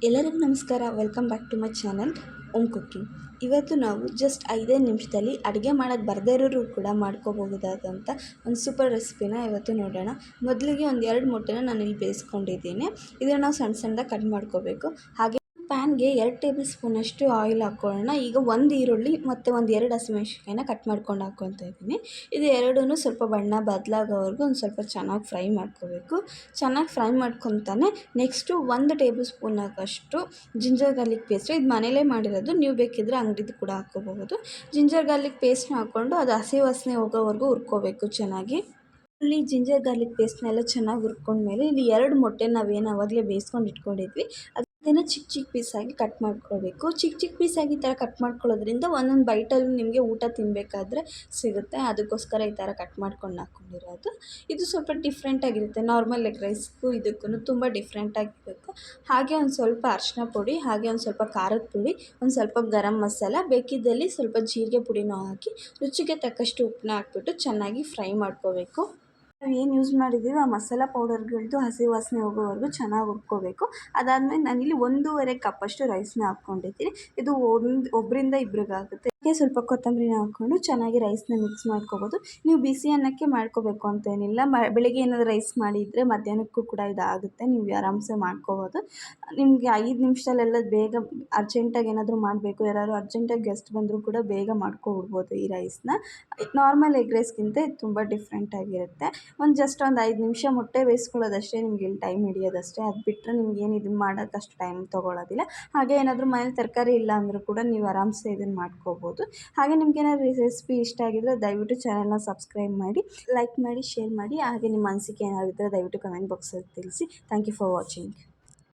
ಎಲ್ಲರಿಗೂ ನಮಸ್ಕಾರ. Welcome back to my channel Om cooking. ಇವತ್ತು ನಾವು ಜಸ್ಟ್ 5 ನಿಮಿಷದಲ್ಲಿ ಅಡುಗೆ ಮಾಡೋಕ್ಕೆ ಬರದೇ ಇರೋರು ಕೂಡ ಮಾಡ್ಕೋಬಹುದಾದಂಥ ಒಂದು ಸೂಪರ್ ರೆಸಿಪಿನ ಇವತ್ತು ನೋಡೋಣ. ಮೊದಲಿಗೆ ಒಂದು 2 ಮೊಟ್ಟೆನ ನಾನಿಲ್ಲಿ ಬೇಯಿಸ್ಕೊಂಡಿದ್ದೀನಿ. ಇದನ್ನು ನಾವು ಸಣ್ಣ ಸಣ್ಣದಾಗಿ ಕಟ್ ಮಾಡ್ಕೋಬೇಕು. ಹಾಗೆ ಪ್ಯಾನ್ಗೆ 2 ಟೇಬಲ್ ಸ್ಪೂನಷ್ಟು ಆಯಿಲ್ ಹಾಕ್ಕೊಳ್ಳೋಣ. ಈಗ 1 ಈರುಳ್ಳಿ ಮತ್ತು 2 ಹಸಿಮೆಣಸಿನ್ಕಾಯಿನ ಕಟ್ ಮಾಡ್ಕೊಂಡು ಹಾಕ್ಕೊತಾ ಇದ್ದೀನಿ. ಇದು ಎರಡೂ ಸ್ವಲ್ಪ ಬಣ್ಣ ಬದಲಾಗೋವರೆಗೂ ಒಂದು ಸ್ವಲ್ಪ ಚೆನ್ನಾಗಿ ಫ್ರೈ ಮಾಡ್ಕೋಬೇಕು. ಚೆನ್ನಾಗಿ ಫ್ರೈ ಮಾಡ್ಕೊತಾನೆ ನೆಕ್ಸ್ಟು 1 ಟೇಬಲ್ ಸ್ಪೂನ್ ಆಗೋಷ್ಟು ಜಿಂಜರ್ ಗಾರ್ಲಿಕ್ ಪೇಸ್ಟ್. ಇದು ಮನೇಲೇ ಮಾಡಿರೋದು, ನೀವು ಬೇಕಿದ್ದರೆ ಅಂಗಡಿದು ಕೂಡ ಹಾಕ್ಕೋಬಹುದು. ಜಿಂಜರ್ ಗಾರ್ಲಿಕ್ ಪೇಸ್ಟ್ನ ಹಾಕ್ಕೊಂಡು ಅದು ಹಸಿ ವಾಸನೆ ಹೋಗೋವರೆಗೂ ಹುರ್ಕೋಬೇಕು ಚೆನ್ನಾಗಿ. ಇಲ್ಲಿ ಜಿಂಜರ್ ಗಾರ್ಲಿಕ್ ಪೇಸ್ಟ್ನೆಲ್ಲ ಚೆನ್ನಾಗಿ ಹುರ್ಕೊಂಡ್ಮೇಲೆ ಇಲ್ಲಿ 2 ಮೊಟ್ಟೆ ನಾವೇನು ಆವಾಗಲೇ ಬೇಯಿಸ್ಕೊಂಡು ಇಟ್ಕೊಂಡಿದ್ವಿ ಅದನ್ನು ಚಿಕ್ಕ ಚಿಕ್ಕ ಪೀಸಾಗಿ ಕಟ್ ಮಾಡ್ಕೊಳ್ಬೇಕು. ಚಿಕ್ಕ ಚಿಕ್ಕ ಪೀಸಾಗಿ ಈ ಥರ ಕಟ್ ಮಾಡ್ಕೊಳ್ಳೋದ್ರಿಂದ ಒಂದೊಂದು ಬೈಟಲ್ಲಿ ನಿಮಗೆ ಊಟ ತಿನ್ನಬೇಕಾದ್ರೆ ಸಿಗುತ್ತೆ. ಅದಕ್ಕೋಸ್ಕರ ಈ ಥರ ಕಟ್ ಮಾಡ್ಕೊಂಡು ಹಾಕ್ಕೊಂಡಿರೋದು. ಇದು ಸ್ವಲ್ಪ ಡಿಫ್ರೆಂಟಾಗಿರುತ್ತೆ. ನಾರ್ಮಲ್ ಎಗ್ ರೈಸ್ಗೂ ಇದಕ್ಕೂ ತುಂಬ ಡಿಫ್ರೆಂಟಾಗಿರಬೇಕು. ಹಾಗೆ ಒಂದು ಸ್ವಲ್ಪ ಅರಿಶಿನ ಪುಡಿ, ಹಾಗೆ ಒಂದು ಸ್ವಲ್ಪ ಖಾರದ ಪುಡಿ, ಒಂದು ಸ್ವಲ್ಪ ಗರಂ ಮಸಾಲ, ಬೇಕಿದ್ದಲ್ಲಿ ಸ್ವಲ್ಪ ಜೀರಿಗೆ ಪುಡಿನೂ ಹಾಕಿ ರುಚಿಗೆ ತಕ್ಕಷ್ಟು ಉಪ್ಪನ್ನ ಹಾಕ್ಬಿಟ್ಟು ಚೆನ್ನಾಗಿ ಫ್ರೈ ಮಾಡ್ಕೋಬೇಕು. ನಾವು ಏನು ಯೂಸ್ ಮಾಡಿದ್ದೀವಿ ಆ ಮಸಾಲ ಪೌಡರ್ಗಳದ್ದು ಹಸಿ ವಾಸನೆ ಹೋಗೋವರೆಗೂ ಚೆನ್ನಾಗಿ ಹುರ್ಕೋಬೇಕು. ಅದಾದಮೇಲೆ ನಾನಿಲ್ಲಿ 1.5 ಕಪ್ಪಷ್ಟು ರೈಸ್ನ ಹಾಕ್ಕೊಂಡಿದ್ದೀನಿ. ಇದು ಒಬ್ಬರಿಂದ ಇಬ್ಬರಿಗಾಗುತ್ತೆ. ಹಾಗೆ ಸ್ವಲ್ಪ ಕೊತ್ತಂಬರಿನ ಹಾಕ್ಕೊಂಡು ಚೆನ್ನಾಗಿ ರೈಸ್ನ ಮಿಕ್ಸ್ ಮಾಡ್ಕೋಬೋದು. ನೀವು ಬಿಸಿ ಅನ್ನಕ್ಕೆ ಮಾಡ್ಕೋಬೇಕು ಅಂತೇನಿಲ್ಲ. ಬೆಳಿಗ್ಗೆ ಏನಾದರೂ ರೈಸ್ ಮಾಡಿದರೆ ಮಧ್ಯಾಹ್ನಕ್ಕೂ ಕೂಡ ಇದಾಗುತ್ತೆ, ನೀವು ಆರಾಮ್ಸೆ ಮಾಡ್ಕೋಬೋದು. ನಿಮಗೆ 5 ನಿಮಿಷದಲ್ಲೆಲ್ಲ ಬೇಗ ಅರ್ಜೆಂಟಾಗಿ ಏನಾದರೂ ಮಾಡಬೇಕು, ಯಾರಾದ್ರು ಅರ್ಜೆಂಟಾಗಿ ಗೆಸ್ಟ್ ಬಂದರೂ ಕೂಡ ಬೇಗ ಮಾಡ್ಕೊಬಿಡ್ಬೋದು ಈ ರೈಸ್ನ. ನಾರ್ಮಲ್ ಎಗ್ ರೈಸ್ಗಿಂತ ಇದು ತುಂಬ ಡಿಫ್ರೆಂಟಾಗಿರುತ್ತೆ. ಜಸ್ಟ್ ಒಂದು 5 ನಿಮಿಷ ಮೊಟ್ಟೆ ಬೇಯಿಸ್ಕೊಳ್ಳೋದಷ್ಟೇ ನಿಮಗೆ ಇಲ್ಲಿ ಟೈಮ್ ಹಿಡಿಯೋದಷ್ಟೇ. ಅದು ಬಿಟ್ಟರೆ ನಿಮ್ಗೇನು ಇದನ್ನು ಮಾಡೋಕ್ಕೆ ಅಷ್ಟು ಟೈಮ್ ತೊಗೊಳ್ಳೋದಿಲ್ಲ. ಹಾಗೆ ಏನಾದರೂ ಮನೇಲಿ ತರಕಾರಿ ಇಲ್ಲ ಅಂದರೂ ಕೂಡ ನೀವು ಆರಾಮ್ಸೆ ಇದನ್ನು ಮಾಡ್ಕೋಬೋದು. ಹಾಗೆ ನಿಮ್ಗೇನಾದ್ರು ಈ ರೆಸಿಪಿ ಇಷ್ಟ ಆಗಿದ್ರೆ ದಯವಿಟ್ಟು ಚಾನಲ್ನ ಸಬ್ಸ್ಕ್ರೈಬ್ ಮಾಡಿ, ಲೈಕ್ ಮಾಡಿ, ಶೇರ್ ಮಾಡಿ. ಹಾಗೆ ನಿಮ್ಮ ಅನಿಸಿಕೆ ಏನಾದರೂ ಇದ್ದರೆ ದಯವಿಟ್ಟು ಕಮೆಂಟ್ ಬಾಕ್ಸಲ್ಲಿ ತಿಳಿಸಿ. Thank you for watching.